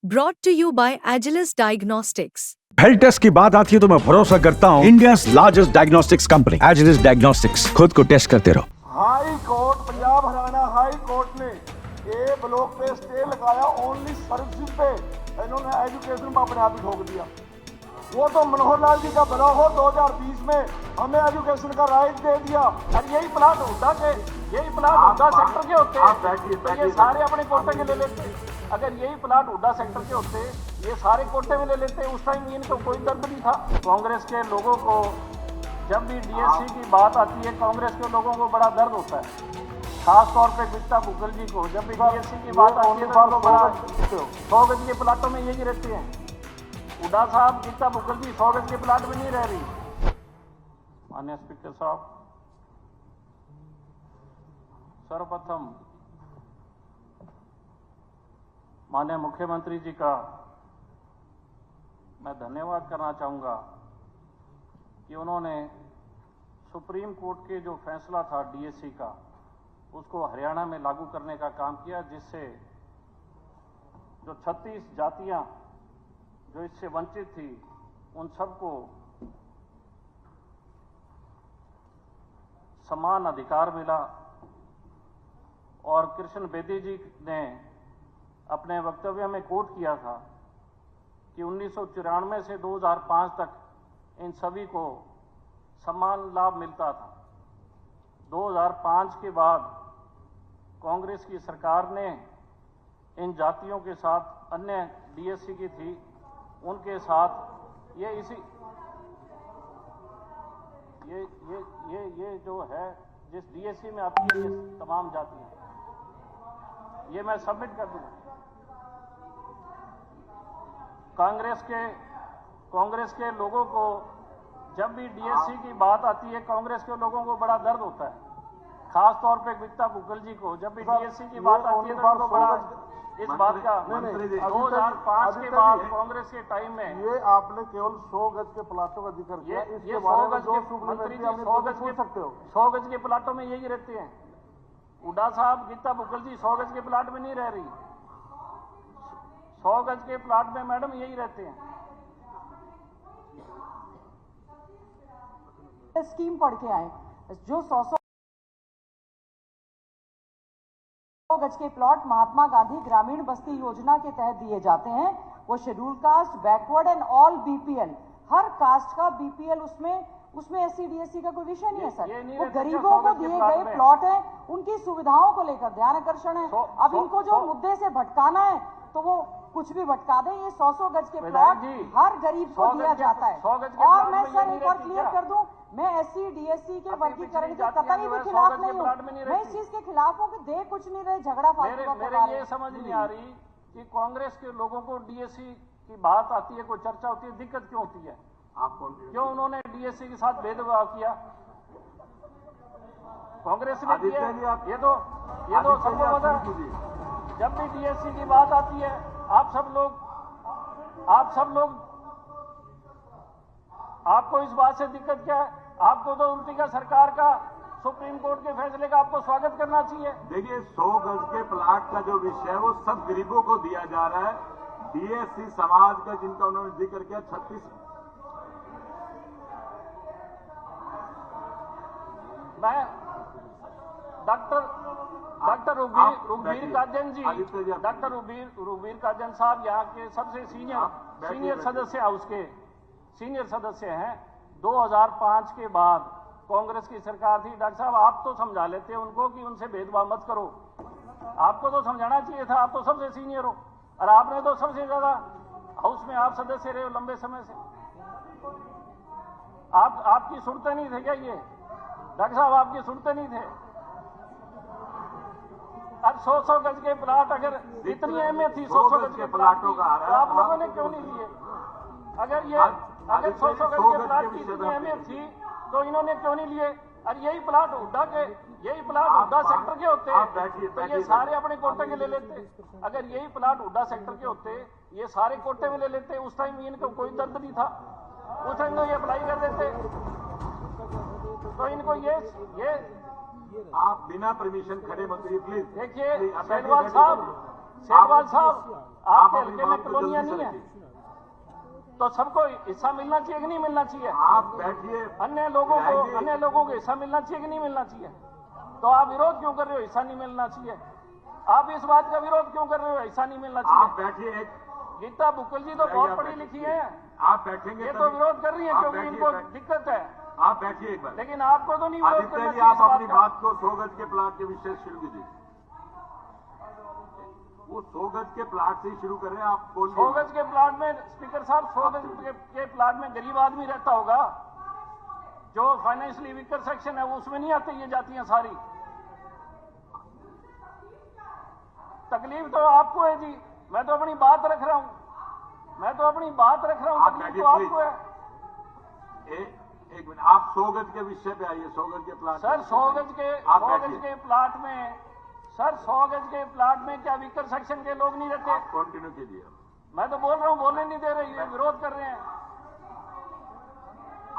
Brought to you by Agilus Diagnostics. Health test की बात आती है तो मैं भरोसा करता हूँ India largest diagnostics company Agilus diagnostics. खुद को टेस्ट करते रहो। High court Punjab Haryana high court ने ए ब्लॉक पे स्टे लगाया ओनली सर्विस पे। इन्होंने एजुकेशन में अपने आप ही ठोक दिया। वो तो मनोहर लाल जी का बना हो 2020 में हमें एजुकेशन का राइट दे दिया। और यही प्लाट हुड्डा के सेक्टर के होते ये सारे अपने कोटे में ले लेते। अगर यही प्लाट हुड्डा सेक्टर के होते ये सारे कोटे में ले लेते। उस टाइम इनको कोई दर्द नहीं था। कांग्रेस के लोगों को जब भी डीएससी की बात आती है कांग्रेस के लोगों को बड़ा दर्द होता है। खास तौर पे गीता बुग्गल जी को जब भी डीएससी की बात आती है तो बड़ा 100 गज के प्लाटों में यही रहते हैं। हुड्डा साहब गीता बुग्गल जी 100 गज के प्लाट में नहीं रह रही। माननीय स्पीकर साहब, सर्वप्रथम माननीय मुख्यमंत्री जी का मैं धन्यवाद करना चाहूँगा कि उन्होंने सुप्रीम कोर्ट के जो फैसला था डीएससी का उसको हरियाणा में लागू करने का काम किया, जिससे जो 36 जातियां जो इससे वंचित थी उन सबको समान अधिकार मिला। और कृष्ण बेदी जी ने अपने वक्तव्य में कोट किया था कि 1994 से 2005 तक इन सभी को समान लाभ मिलता था। 2005 के बाद कांग्रेस की सरकार ने इन जातियों के साथ अन्य डीएससी की थी उनके साथ ये जो है जिस डीएससी में आती है ये तमाम जातियां ये मैं सबमिट कर दूंगा। कांग्रेस के लोगों को जब भी डीएससी की बात आती है कांग्रेस के लोगों को बड़ा दर्द होता है। खास तौर पे गीता बुग्गल जी को जब भी डीएससी की बात आती है तो उनको बड़ा इस बात का 2005 के बाद कांग्रेस के टाइम में ये आपने केवल 100 गज के प्लाटों का जिक्र किया। ये 100 गज के मंत्री जी 100 गज के प्लाटों में यही रहते हैं। हुड्डा साहब गीता बुग्गल जी 100 गज के प्लाट में नहीं रह रही। 100 गज के प्लाट में मैडम यही रहते हैं। स्कीम पढ़ के आए जो 100 गज के प्लॉट महात्मा गांधी ग्रामीण बस्ती योजना के तहत दिए जाते हैं। वो schedule caste, backward and all BPL, हर कास्ट का बीपीएल उसमें एससी डीएससी का कोई विषय नहीं है सर। वो गरीबों को दिए गए प्लॉट है, उनकी सुविधाओं को लेकर ध्यान आकर्षण है। अब इनको जो मुद्दे से भटकाना है तो वो कुछ भी भटका दें। ये 100 गज के प्लॉट हर गरीब को दिया जाता है। और मैं सर एक और क्लियर कर दूं, मैं एससी डीएससी के वर्गीकरण के कतई भी खिलाफ नहीं हूँ। मैं इस चीज के खिलाफ हूँ कि दे कुछ नहीं रहे झगड़ा फालतू। मेरे ये समझ नहीं आ रही कि कांग्रेस के लोगों को डीएससी की बात आती है, कोई चर्चा होती है, दिक्कत क्यों होती है? क्यों उन्होंने डीएससी के साथ भेदभाव किया? कांग्रेस ने किया। ये तो सबको पता है। जब भी डीएससी की बात आती है आप सब लोग आपको इस बात से दिक्कत क्या है? आपको तो उल्टी का सरकार का सुप्रीम कोर्ट के फैसले का आपको स्वागत करना चाहिए। देखिए 100 गज के प्लाट का जो विषय है वो सब गरीबों को दिया जा रहा है। डीएससी समाज का जिनका उन्होंने जिक्र किया 36 मैं डॉक्टर रुबीर काजन जी, डॉक्टर रुबीर काजन साहब यहाँ के सबसे सीनियर सदस्य हाउस के सीनियर सदस्य हैं। 2005 के बाद कांग्रेस की सरकार थी। डॉक्टर साहब आप तो समझा लेते उनको कि उनसे भेदभाव मत करो। आपको तो समझाना चाहिए था, आप तो सबसे सीनियर हो और आपने तो सबसे ज्यादा हाउस में आप सदस्य रहे हो लंबे समय से। आपकी सुनते नहीं थे क्या? ये डॉक्टर साहब आपकी सुनते नहीं थे? अब 100 गज के प्लाट अगर इतनी अहमियत थी 100 गज के प्लाटों का तो आप लोगों ने क्यों नहीं लिए? अगर 100 गज के प्लाट की इतनी अहमियत थी तो इन्होंने क्यों नहीं लिए? और यही प्लाट हुड्डा सेक्टर के होते तो ये सारे अपने कोटे में ले लेते। अगर यही प्लाट हुड्डा सेक्टर के होते ये सारे कोटे में ले लेते। उस टाइम इनको कोई दर्द नहीं था। उस टाइम ये अप्लाई कर देते तो इनको ये आप बिना परमिशन खड़े मंत्री प्लीज देखिए। सेलवाल साहब शेरवाल साहब, आपके अपनी हल्के में बात को कॉलोनियां जल्दी नहीं से है, तो सबको हिस्सा मिलना चाहिए कि नहीं मिलना चाहिए? आप बैठिए। अन्य लोगों को हिस्सा मिलना चाहिए कि नहीं मिलना चाहिए? तो आप विरोध क्यों कर रहे हो? हिस्सा नहीं मिलना चाहिए। आप इस बात का विरोध क्यों कर रहे हो? हिस्सा नहीं मिलना आप चाहिए। बैठिए। गीता बुक्कल जी तो बहुत पढ़ी लिखी है, आप बैठेंगे ये तो तभी- विरोध कर रही है आप क्योंकि बैठिए, इनको बैठिए। दिक्कत है, आप बैठिए एक बार। लेकिन आपको तो नहीं विरोध आदित्य करना जी, चाहिए आप इस अपनी बात का। बात को 100 गज के प्लाट के विषय से शुरू कीजिए। वो 100 गज के प्लाट से ही शुरू कर रहे हैं, आप बोलिए। 100 गज के प्लाट में स्पीकर साहब, 100 गज के प्लाट में गरीब आदमी रहता होगा, जो फाइनेंशियली वीकर सेक्शन है वो उसमें नहीं आते ये जातियां सारी। तकलीफ तो आपको है जी, मैं तो अपनी बात रख रहा हूं, मैं तो अपनी बात रख रहा हूं, आप तकलीफ बैठिए, तो आपको है। एक मिनट, आप 100 गज के विषय पे आइए। 100 गज के प्लाट सर 100 गज के आप 100 गज बैठिए। के प्लाट में, सर 100 गज के प्लाट में क्या वीकर सेक्शन के लोग नहीं रहते? आप कंटिन्यू कीजिए। मैं तो बोल रहा हूं, बोलने नहीं दे रहे, ये विरोध कर रहे हैं।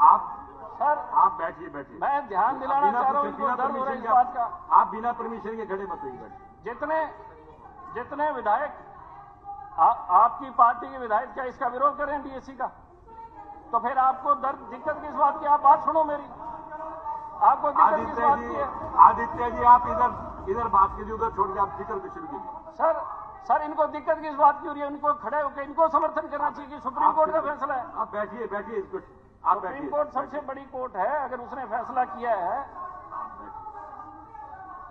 आप सर बैठिए, बैठिए। मैं ध्यान दिलाना बिना चाह रहा हूं, पूछे, इनको बिना दर्द हो रहा है इस परमिशन बात के का। आप बिना परमिशन के खड़े मत होइए, बैठिए। जितने विधायक आपकी पार्टी के विधायक क्या इसका विरोध कर रहे हैं डीएससी का? तो फिर आपको दर्द दिक्कत किस बात की? आप बात सुनो मेरी, आपको दिक्कत किस बात की है? आदित्य जी, आप इधर बात कीजिए, उधर छोड़ के आप जिक्र को शुरू कीजिए। सर इनको दिक्कत किस बात की हो रही है? इनको खड़े होकर इनको समर्थन करना चाहिए कि सुप्रीम कोर्ट का फैसला है। आप बैठिए, बैठिए। इसको आप सुप्रीम बैठिए। कोर्ट सबसे बड़ी कोर्ट है, अगर उसने फैसला किया है,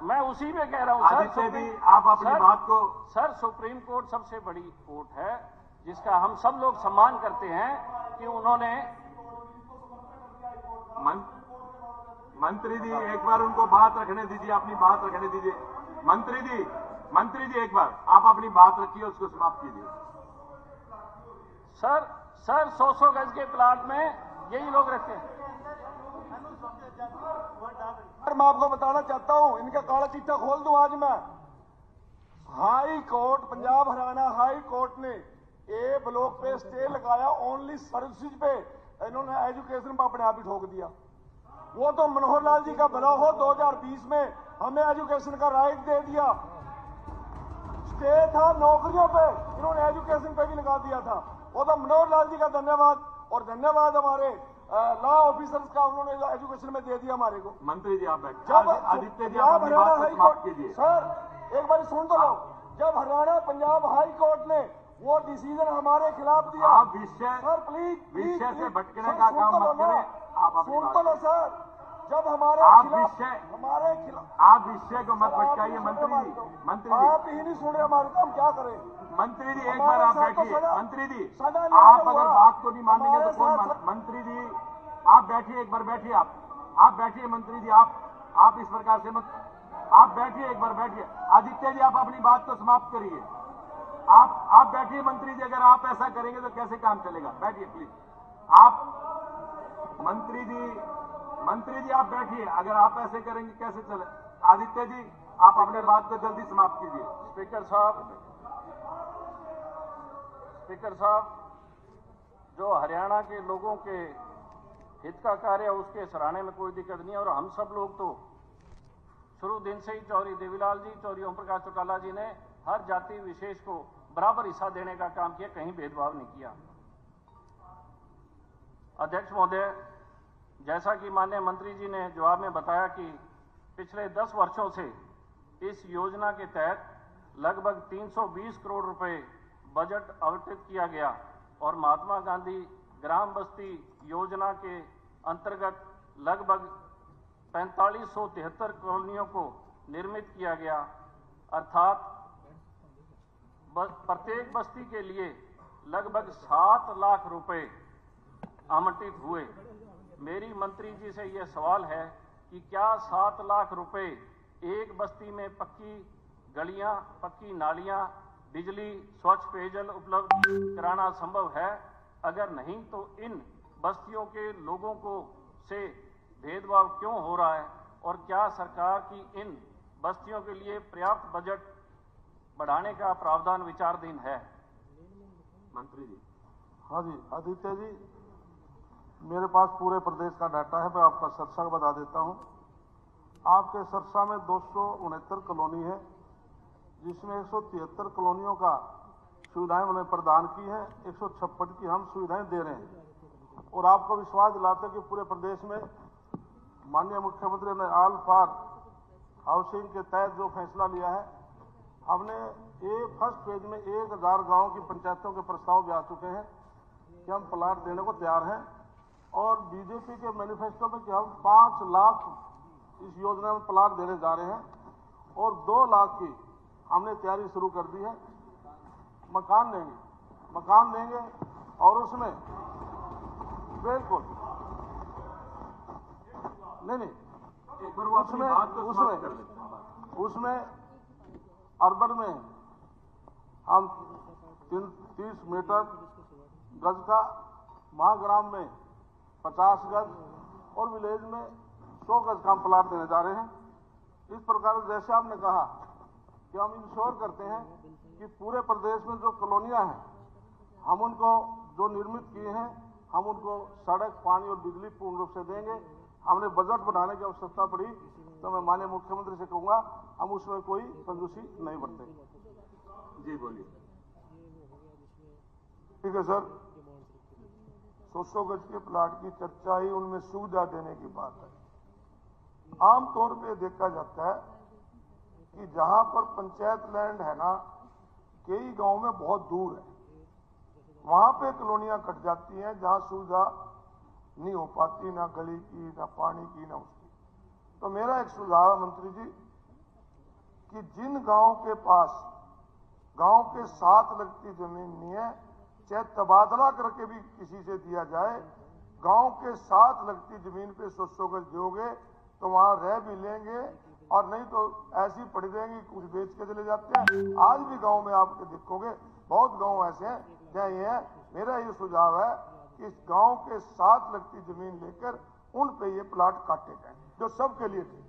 मैं उसी में कह रहा हूं। आदित्य जी, आप अपनी बात को। सर सुप्रीम कोर्ट सबसे बड़ी कोर्ट है, जिसका हम सब लोग सम्मान करते हैं कि उन्होंने। मंत्री जी, एक बार उनको बात रखने दीजिए, अपनी बात रखने दीजिए। मंत्री जी एक बार आप अपनी बात रखिए, उसको समाप्त कीजिए। सर 100 गज के प्लाट में यही लोग रहते हैं। मैं आपको बताना चाहता हूं, इनका काला चिट्ठा खोल दूं आज मैं। High court, Punjab Haryana high court ने ए ब्लॉक पे स्टे लगाया, ओनली सर्विसेज पे। इन्होंने एजुकेशन पर अपने आप ही ठोक दिया। वो तो मनोहर लाल जी का भला हो, 2020 में हमें एजुकेशन का राइट दे दिया। स्टे था नौकरियों पे, इन्होंने एजुकेशन पे भी लगा दिया था। वो तो मनोहर लाल जी का धन्यवाद, और धन्यवाद हमारे लॉ ऑफिसर्स का, उन्होंने एजुकेशन में दे दिया हमारे को। मंत्री जी आप बैठिए। जब आदित्य जी आप अपनी हरियाणा बात को हाई समाप्त कोर्ट, कीजिए। सर एक बार सुन तो लो, जब हरियाणा पंजाब हाई कोर्ट ने वो डिसीजन हमारे खिलाफ दिया। आप विषय सर प्लीज विषय से भटकने का काम मत करें। आप अपनी सुन बात तो लो सर, जब हमारे आप खिलाफ विषय आप विषय को मत भटकाइए। मंत्री जी आप ही नहीं सुन रहे हमारे, तो हम क्या करें? मंत्री जी एक बार आप बैठिए। मंत्री जी सजा नहीं आप हुआ। अगर बात को नहीं मानेंगे तो हमारे कौन साथ- मान? मंत्री जी आप बैठिए, एक बार बैठिए। आप बैठिए मंत्री जी, आप इस प्रकार से मत। आप बैठिए, एक बार बैठिए। आदित्य जी आप अपनी बात को समाप्त करिए। आप बैठिए मंत्री जी, अगर आप ऐसा करेंगे तो कैसे काम चलेगा? बैठिए प्लीज। आप मंत्री जी आप बैठिए, अगर आप ऐसे करेंगे कैसे चले? आदित्य जी आप अपने बात को जल्दी समाप्त कीजिए। स्पीकर साहब, जो हरियाणा के लोगों के हित का कार्य है उसके सराहने में कोई दिक्कत नहीं है। और हम सब लोग तो शुरू दिन से ही चौधरी देवीलाल जी, चौधरी ओम प्रकाश चौटाला जी ने हर जाति विशेष को बराबर हिस्सा देने का काम किया, कहीं भेदभाव नहीं किया। अध्यक्ष महोदय, जैसा कि माननीय मंत्री जी ने जवाब में बताया कि पिछले 10 वर्षों से इस योजना के तहत लगभग 320 करोड़ रुपए बजट आवंटित किया गया और महात्मा गांधी ग्राम बस्ती योजना के अंतर्गत लगभग 4573 कॉलोनियों को निर्मित किया गया, अर्थात प्रत्येक बस्ती के लिए लगभग 7 लाख रुपए आवंटित हुए। मेरी मंत्री जी से यह सवाल है कि क्या 7 लाख रुपए एक बस्ती में पक्की गलियां, पक्की नालियां, बिजली, स्वच्छ पेयजल उपलब्ध कराना संभव है? अगर नहीं तो इन बस्तियों के लोगों को से भेदभाव क्यों हो रहा है? और क्या सरकार की इन बस्तियों के लिए पर्याप्त बजट बढ़ाने का प्रावधान विचाराधीन है? मंत्री जी। हाँ जी आदित्य जी, मेरे पास पूरे प्रदेश का डाटा है, मैं आपका सरसा बता देता हूं। आपके सरसा में 269 कॉलोनी है, जिसमें 173 कॉलोनियों का सुविधाएं उन्हें प्रदान की हैं, 156 की हम सुविधाएं दे रहे हैं। और आपको विश्वास दिलाते हैं कि पूरे प्रदेश में माननीय मुख्यमंत्री ने ऑल फॉर हाउसिंग के तहत जो फैसला लिया है, हमने फर्स्ट फेज में 1000 गांव की पंचायतों के प्रस्ताव भी आ चुके हैं कि हम प्लाट देने को तैयार हैं। और बीजेपी के मैनिफेस्टो में कि हम 5 लाख इस योजना में प्लाट देने जा रहे हैं और 2 लाख की हमने तैयारी शुरू कर दी है। मकान देंगे और उसमें बिल्कुल नहीं उसमें अर्बन में हम 30 मीटर गज का, महाग्राम में 50 गज और विलेज में 100 गज का हम प्लाट देने जा रहे हैं। इस प्रकार जैसे आपने कहा कि हम इंश्योर करते हैं कि पूरे प्रदेश में जो कॉलोनियां हैं हम उनको जो निर्मित किए हैं हम उनको सड़क, पानी और बिजली पूर्ण रूप से देंगे। हमने बजट बढ़ाने की आवश्यकता पड़ी तो मैं माननीय मुख्यमंत्री से कहूंगा हम उसमें कोई कंजूसी नहीं बरतेंगे। जी बोलिए। ठीक है सर, 100 गज के प्लाट की चर्चा ही उनमें सुविधा देने की बात है। आमतौर पे देखा जाता है कि जहां पर पंचायत लैंड है ना, कई गांव में बहुत दूर है, वहां पे कॉलोनियां कट जाती हैं जहां सुविधा नहीं हो पाती, ना गली की, ना पानी की, ना उसकी। तो मेरा एक सुझाव है मंत्री जी कि जिन गांव के पास गांव के साथ लगती जमीन नहीं है, चाहे तबादला करके भी किसी से दिया जाए, गांव के साथ लगती जमीन पे 100 गज दोगे तो वहां रह भी लेंगे और नहीं तो ऐसी पड़ी रहेंगी, कुछ बेच के चले जाते हैं। आज भी गांव में आपके देखोगे बहुत गांव ऐसे हैं जहाँ ये है। मेरा ये सुझाव है कि इस गांव के साथ लगती जमीन लेकर उन पे ये प्लाट काटे जाए जो सबके लिए थे।